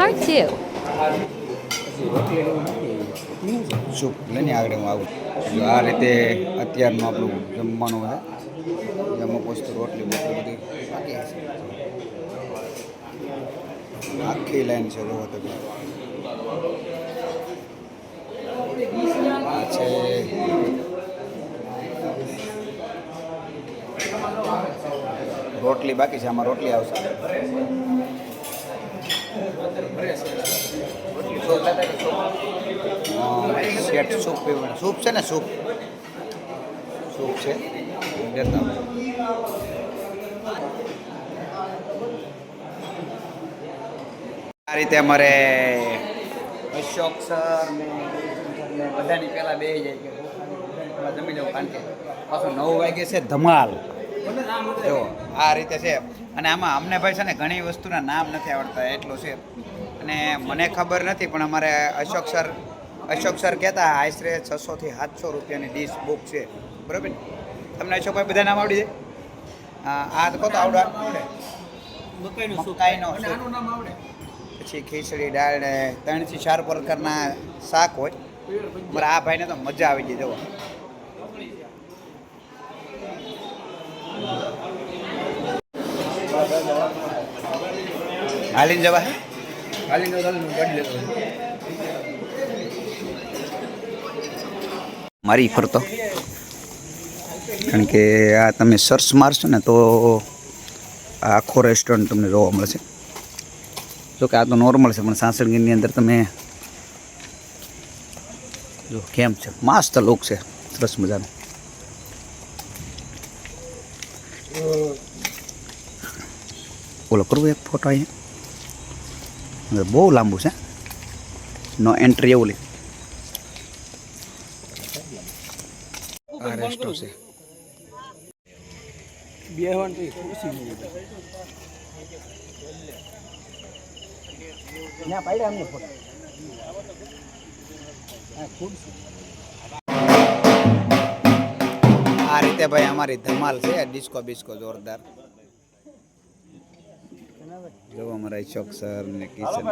Part 2. Soup લઈને આગળ હું આવું. જો આ રીતે અત્યારનું આપણું જમવાનું છે. અમુક વસ્તુ રોટલી બોટલી બધી બાકી છે. આખી લાઈન છે જોવો તમે. આ છે રોટલી બાકી છે, આમાં રોટલી આવશે. સેટ સૂપ પીવાનું. સૂપ છે ને, સૂપ સૂપ છે લેતા આ રીતે અમારે અશોક સર ને બધાની પહેલાં બે જાય કે જમી જવું, કારણ કે પાછું 9 વાગે છે ધમાલ. જો આ રીતે છે. અને આમાં અમને ભાઈ છે ને ઘણી વસ્તુના નામ નથી આવડતા એટલું છે. અને મને ખબર નથી, પણ અમારે અશોક સર કહેતા આશરે 600 થી 700 રૂપિયાની ડીશ બુક છે, બરાબર ને? તમને અશોકભાઈ બધા નામ આવડી જાય? આ તો કહો આવડે. મકાઈનો નામ આવડે. પછી ખીચડી, દાળ ને 3 થી 4 પ્રકારના શાક હોય. મારા આ ભાઈને તો મજા આવી ગઈ. જવો હાલીને જવા મારી ફરતો, કારણ કે આ તમે સર્ચ મારશો ને તો આ આખો રેસ્ટોરન્ટ તમને જોવા મળશે. જો કે આ તો નોર્મલ છે, પણ સાસણગીરની અંદર તમે જો કેમ છે, મસ્ત લુક છે, સરસ મજાનું. બોલો કરવું એક ફોટો અહીંયા? બહુ લાંબુ છે, નો એન્ટ્રી એવું લે. આ રેસ્ટો છે. આ રીતે ભાઈ અમારી ધમાલ છે. ડિસ્કો બિસ્કો જોરદાર. જો અમારા અશોક સર ને કિશન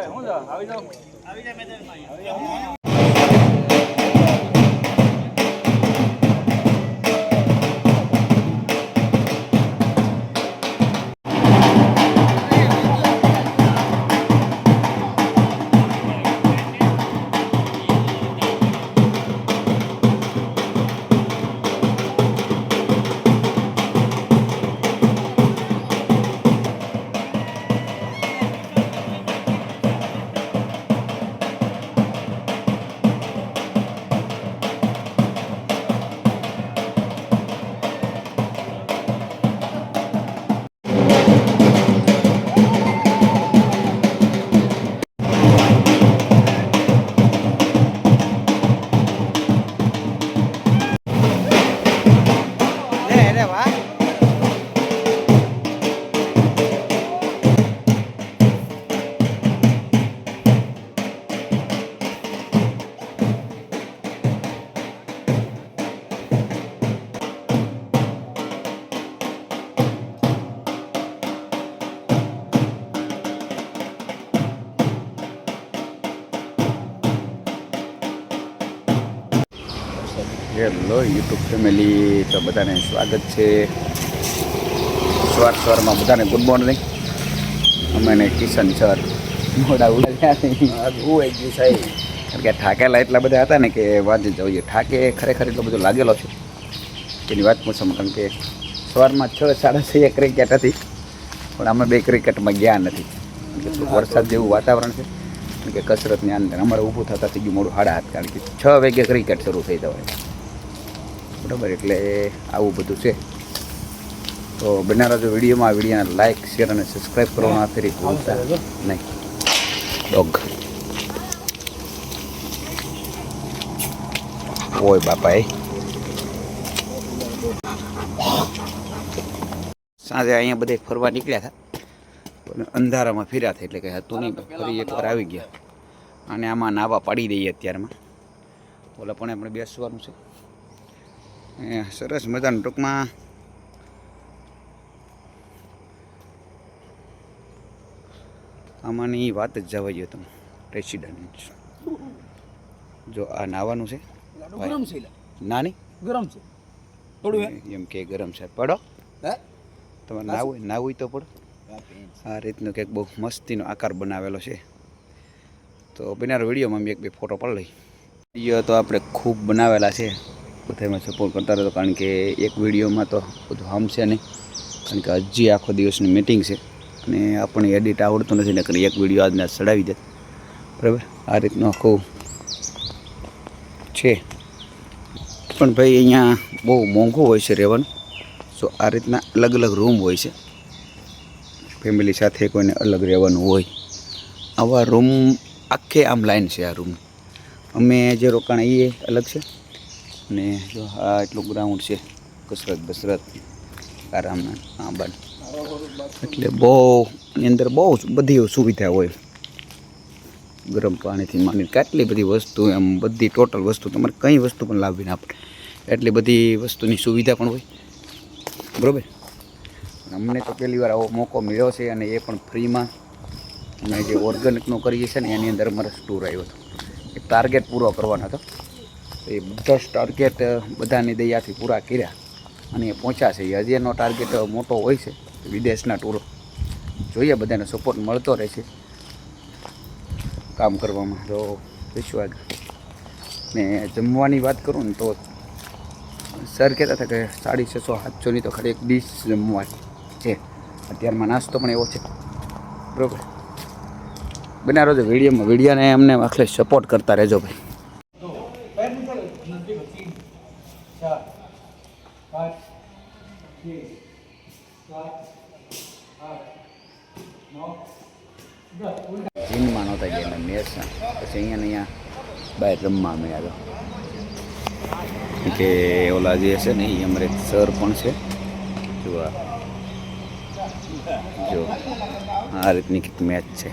હેલો યુટ્યુબ ફેમિલી, તો બધાને સ્વાગત છે. સવારમાં બધાને ગુડ મોર્નિંગ. અમે કિશન સર મોડા ઉડ્યા કારણ કે થાકેલા એટલા બધા હતા ને કે વાત જ જઈએ. થાકે ખરેખર એટલો બધો લાગેલો છે એની વાત પૂછવામાં, કારણ કે સવારમાં 6 સાડા 6 ક્રિકેટ હતી, પણ અમે 2 ક્રિકેટમાં ગયા નથી. વરસાદ જેવું વાતાવરણ છે, કારણ કે કસરતની અંદર અમારે ઊભું થતા થઈ ગયું મોડું 8:30, કારણ કે 6 વાગે ક્રિકેટ શરૂ થઈ જવાય, બરાબર? એટલે આવું બધું છે. તો બનારા જો વિડીયોને લાઇક, શેર અને સબસ્ક્રાઈબ કરવાના ફરી ભૂલતા નહીં. ડોગ ઓય બાપા સાંજે અહીંયા બધે ફરવા નીકળ્યા હતા, પણ અંધારામાં ફર્યા હતા, એટલે કંઈ હતું નહીં. ફરી એકવાર આવી ગયા અને આમાં નાવા પાડી દઈએ અત્યારમાં. ઓલા પણ આપણે બેસવાનું છે. સરસ મજાનું ટૂંકમાં આમાંની વાત જ જવા જોઈએ તમે રેસિડન્ટ. જો આ નાવાનું છે ગરમ છે નાની ગરમ છે પડું એમ કે ગરમ છે પડો હે તમારે નાવું હોય તો પડો. આ રીતનો કંઈક બહુ મસ્તીનો આકાર બનાવેલો છે. તો બનારો વિડીયોમાં અમે એક બે ફોટો પણ લઈ. વિડીયો તો આપણે ખૂબ બનાવેલા છે, બધામાં સપોર્ટ કરતા રહેતો, કારણ કે એક વિડીયોમાં તો બધું હમશે નહીં, કારણ કે હજી આખો દિવસની મીટિંગ છે અને આપણને એડિટ આવડતું નથી ને કરી એક વિડીયો આજના ચડાવી દે. બરાબર, આ રીતનું આખું છે. પણ ભાઈ અહીંયા બહુ મોંઘું હોય છે રહેવાનું. સો આ રીતના અલગ અલગ રૂમ હોય છે. ફેમિલી સાથે કોઈને અલગ રહેવાનું હોય, આવા રૂમ આખે આમ લાઈન છે આ રૂમ. અમે જે રોકાણ એ અલગ છે અને જો આ એટલું ગ્રાઉન્ડ છે, કસરત બસરત આરામના આંબાન, એટલે બહુ એની અંદર બહુ બધી સુવિધા હોય. ગરમ પાણીથી માંડીને કેટલી બધી વસ્તુ, એમ બધી ટોટલ વસ્તુ તમારે કંઈ વસ્તુ પણ લાવવી ના પડે, એટલી બધી વસ્તુની સુવિધા પણ હોય. બરાબર, અમને તો પહેલી વાર આવો મોકો મળ્યો છે અને એ પણ ફ્રીમાં. અમે જે ઓર્ગેનિકનો કરીએ છીએ ને એની અંદર અમારે ટૂર આવ્યો હતો, એક ટાર્ગેટ પૂરો કરવાનો હતો. એ બધા ટાર્ગેટ બધાની દયાથી પૂરા કર્યા અને એ પહોંચ્યા છે. હજી એનો ટાર્ગેટ મોટો હોય છે, વિદેશના ટૂરો. જોઈએ બધાને સપોર્ટ મળતો રહે છે કામ કરવામાં. તો વિશ્વાસ ને જમવાની વાત કરું ને તો સર કહેતા હતા કે 650-700ની તો ખરી એક ડીશ જમવાની છે. અત્યારમાં નાસ્તો પણ એવો છે. બરાબર, બના રહેજો વિડીયોમાં. વિડીયોને અમને આખલે સપોર્ટ કરતા રહેજો ભાઈ. જીનમાં નહોતા ગયા મેચના, પછી અહીંયા બહાર રમવા અમે આવ્યો કે ઓલા જે છે ને એ અમારે સર પણ છે. જો આ રીતની કંઈક મેચ છે.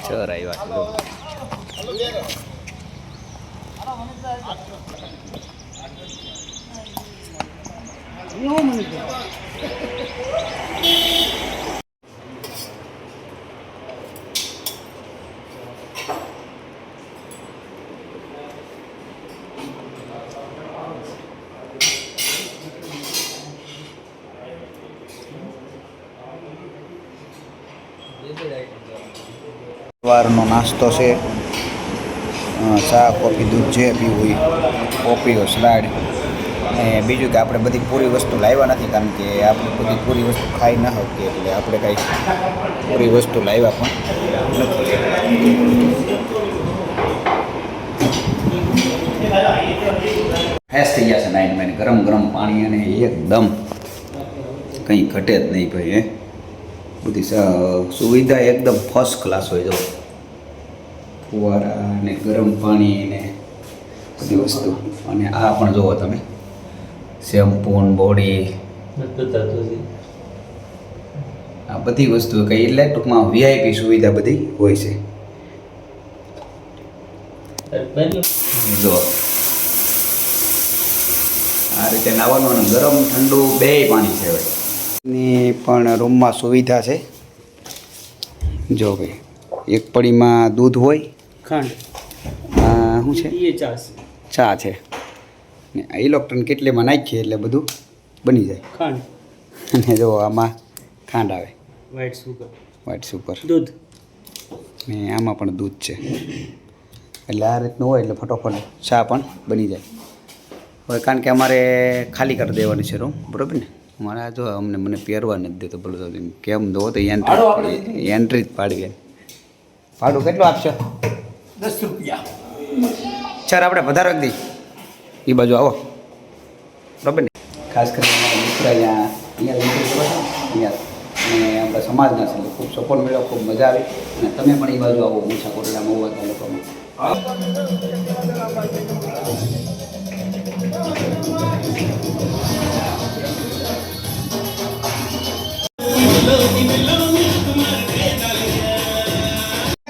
સર આવ્યા સવારનો નાસ્તો છે, ચા કોફી દૂધ જે પીવું હોય, કોફીઓ સલાડ. અને બીજું કે આપણે બધી પૂરી વસ્તુ લાવ્યા નથી, કારણ કે આપણે બધી પૂરી વસ્તુ ખાઈ ના શકીએ, એટલે આપણે કાંઈ પૂરી વસ્તુ લાવ્યા પણ નથી. ફ્રેશ થઈ ગયા છે નાઈન માઈને, ગરમ ગરમ પાણી અને એકદમ કંઈ ઘટે જ નહીં ભાઈ. બધી સુવિધા એકદમ ફર્સ્ટ ક્લાસ હોય. જો ફુવારા ને ગરમ પાણી ને બધી વસ્તુ, અને આ પણ જુઓ તમે શેમ્પૂ બોડી, આ બધી વસ્તુ કંઈ એટલે ટૂંકમાં વીઆઈપી સુવિધા બધી હોય છે. જો આ રીતે નાવાનું અને ગરમ ઠંડુ બેય પાણી છે ભાઈ. ની પણ રૂમમાં સુવિધા છે. જો ભાઈ એક પડીમાં દૂધ હોય, ખાંડ શું છે, એ ચા છે ને ઇલેક્ટ્રોન કેટલીમાં નાખીએ એટલે બધું બની જાય. ખાંડ અને જો આમાં ખાંડ આવે, વ્હાઈટ સુગર દૂધ, ને આમાં પણ દૂધ છે. એટલે આ રીતનું હોય એટલે ફટોફટ ચા પણ બની જાય. હવે કારણ કે અમારે ખાલી કરી દેવાની છે રૂમ, બરાબર ને. મારા જો અમને મને પહેરવા નથી દેતો, બોલો કેમ દો તો એન્ટ્રી જ પાડવી. ભાડું કેટલું આપશો? 10 રૂપિયા. સર આપણે વધારે દઈ એ બાજુ આવો, બરાબર ને. ખાસ કરીને અમારા મિત્ર અહીંયા અને આપણા સમાજના છે, ખૂબ સપોર્ટ મળ્યો, ખૂબ મજા આવી. અને તમે પણ એ બાજુ આવો, ઊંચા કોટડામાં હોવાના લોકોમાં.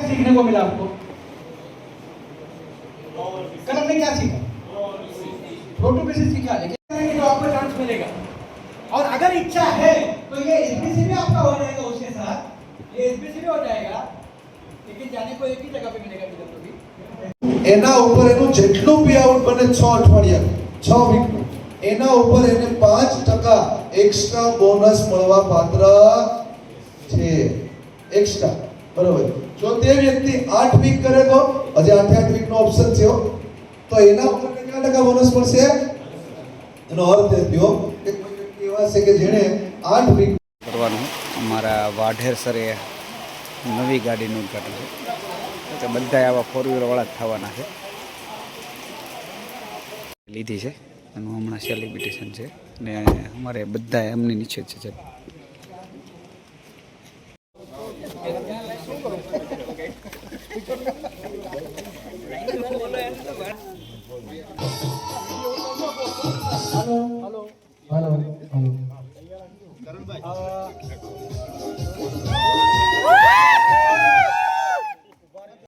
सीखने को मिला आपको? कल हमने क्या सीखा? फोटो कैसे सीखा, लेकिन तो आपको चांस मिलेगा. और अगर इच्छा आपको एक ही जगह पे मिलेगा मिलर भी। એના ઉપર એનું જેટલું પે આઉટ બને 6 અઠવાડિયા 6 વીકનું એના ઉપર એને 5% એક્સ્ટ્રા બોનસ મળવા પાત્ર છે એક્સ્ટ્રા બરોબર જો તે વ્યક્તિ 8 વીક કરે તો હજી 8 વીક નો ઓપ્શન છે તો એના ઉપર કેટલા ટકા બોનસ મળશે એનો અર્થ એ થયો કે કોઈ વ્યક્તિ એવા છે કે જેણે 8 વીક કરવાનું અમારા વાઢેર સરે નવી ગાડીનું ઉદ્ઘાટન છે તો બધા આવા ફોર વ્હીલરવાળા જ થવાના છે લીધી છે એનું હમણાં સેલિબ્રિટેશન છે ને અમારે બધા એમની નીચે જ છે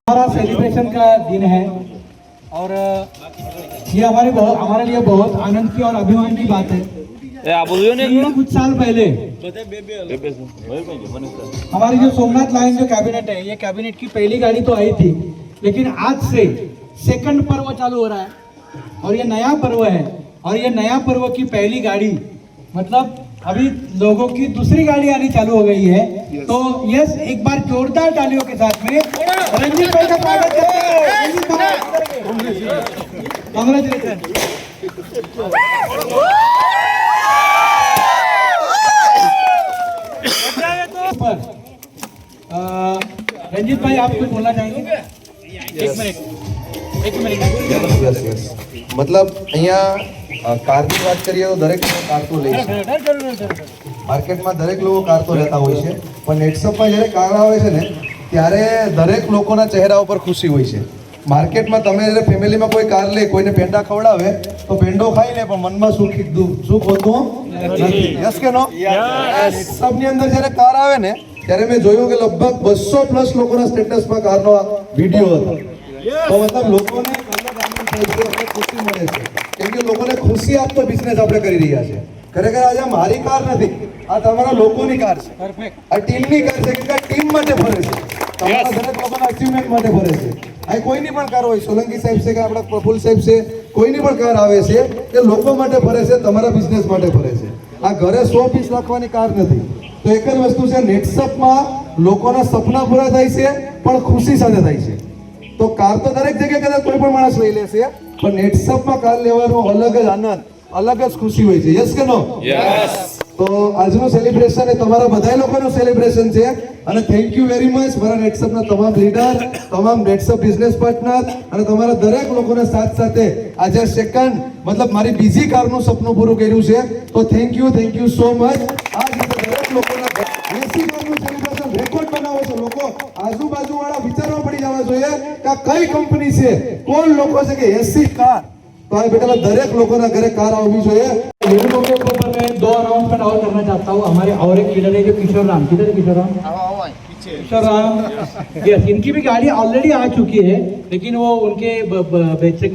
हमारा सेलिब्रेशन का दिन है और ये हमारे लिए बहुत आनंद की और अभिमान की बात है। कुछ साल पहले हमारी जो सोमनाथ लाइन जो कैबिनेट है ये कैबिनेट की पहली गाड़ी तो आई थी लेकिन आज से सेकंड पर्व चालू हो रहा है और ये नया पर्व है और ये नया पर्व की पहली गाड़ी मतलब अभी लोगों की दूसरी गाड़ी आनी चालू हो गई है तो यस एक बार जोरदार तालियों के साथ में रंजीत भाई का स्वागत करते हैं। कांग्रेचुलेशन। रंजीत भाई आप कुछ बोलना चाहेंगे? एक मिनट मतलब અહીંયા કારની વાત કરીએ તો દરેક લોકો કાર તો લે છે માર્કેટમાં દરેક લોકો કાર તો લેતા હોય છે પણ નેટસપમાં જ્યારે કાર આવે છે ને ત્યારે દરેક લોકોના ચહેરા ઉપર ખુશી હોય છે માર્કેટમાં તમે જ્યારે ફેમિલીમાં કોઈ કાર લે કોઈને પેંડા ખવડાવે તો પેંડો ખાઈ લે પણ મનમાં સુખ હોતું નથી યસ કે નો નેટસપની અંદર જ્યારે કાર આવે ને ત્યારે મેં જોયું કે લગભગ 200+ લોકોના સ્ટેટસમાં કારનો વિડીયો હતો તો મતલબ લોકોને ખુશી મળે છે કેમ કે લોકોને ખુશી આપતો બિઝનેસ આપણે કરી રહ્યા છે ખરેખર આજે મારી કાર નથી આ તમારા લોકોની કાર છે આ ટીમની કાર છે કે ટીમ માટે ફરે છે તમારા દરેક લોકોના અચીવમેન્ટ માટે ફરે છે આ કોઈની પણ કાર હોય સોલંકી સાહેબ છે કે આપણા પ્રફુલ સાહેબ છે કોઈની પણ કાર આવે છે કે લોકો માટે ફરે છે તમારા બિઝનેસ માટે ફરે છે આ ઘરે 100 પીસ રાખવાની કાર નથી તો એક જ વસ્તુ છે નેટસપમાં લોકોના સપના પૂરા થાય છે પણ ખુશી સાથે થાય છે તો કાર તો દરેક જગ્યાએ કદાચ કોઈ પણ માણસ લઈ લેશે પણ નેટસપમાં કાર લેવાનો અલગ જ આનંદ અલગ જ ખુશી હોય છે યસ કે નો યસ તો આજનું સેલિબ્રેશન એ તમારા બધા લોકોનું સેલિબ્રેશન છે અને થેન્ક યુ વેરી મચ મારા નેટસપના તમામ લીડર તમામ નેટસપ બિઝનેસ પાર્ટનર અને તમારા દરેક લોકોના સાથ સાથે આજે સેકન્ડ મતલબ મારી બીજી કારનું સપનું પૂરું કર્યું છે તો થેન્ક યુ સો મચ આ રીતે દરેક લોકોના 80 કારનું સેલિબ્રેશન રેકોર્ડ બનાવો છો લોકો આજુબાજુવાળા વિચારવા પડી જવા જોઈએ કે આ કઈ કંપની છે કોણ લોકો છે કે 80 કાર तो आज बेटा दरेक लोगों ना घरे कार आवी જોઈએ लोगों के ऊपर मैं 2 अनाउंसमेंट और करना चाहता हूँ हमारे और एक लीडर है जो किशोर राम किधर है किशोर राम किशोर राम यस इनकी भी गाड़ी ऑलरेडी आ चुकी है लेकिन वो उनके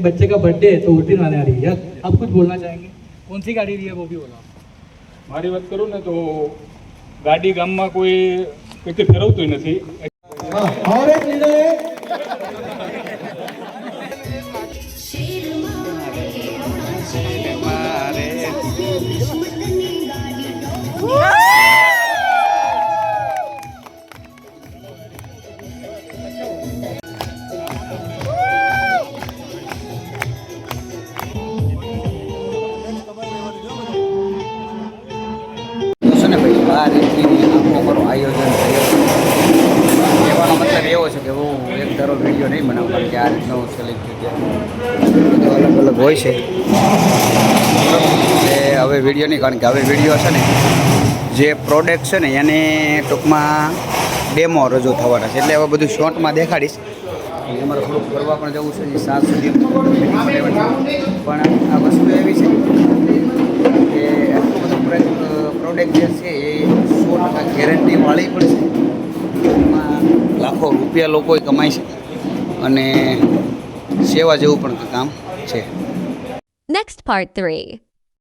बच्चे का बर्थडे है तो उस दिन आने आ रही है यस आप कुछ बोलना चाहेंगे कौन सी गाड़ी रही है वो भी बोलो મારી વાત કરું ને તો ગાડી ગામમાં કોઈ વ્યક્તિ ફેરવતું નથી और एक लीडर है આ રીતની આખું અમારું આયોજન થયું કહેવાનો મતલબ એવો છે કે હું એક ધારો વિડીયો નહીં બનાવું કારણ કે આ રીતનો સેલિબ્રિટી અલગ અલગ હોય છે એટલે હવે વિડીયો નહીં કારણ કે હવે વિડીયો છે ને જે પ્રોડક્ટ છે ને એને ટૂંકમાં ડેમો રજૂ થવાના છે એટલે હવે બધું શોર્ટમાં દેખાડીશ અમારે થોડુંક ફરવા પણ જવું છે 7 સુધી પણ આ વસ્તુ એવી છે કે આટલું બધું પ્રોડક્ટ જે છે એ 100% ગેરંટીવાળી પણ છે એમાં લાખો રૂપિયા લોકો કમાય છે અને સેવા જેવું પણ કામ છે. Next part 3.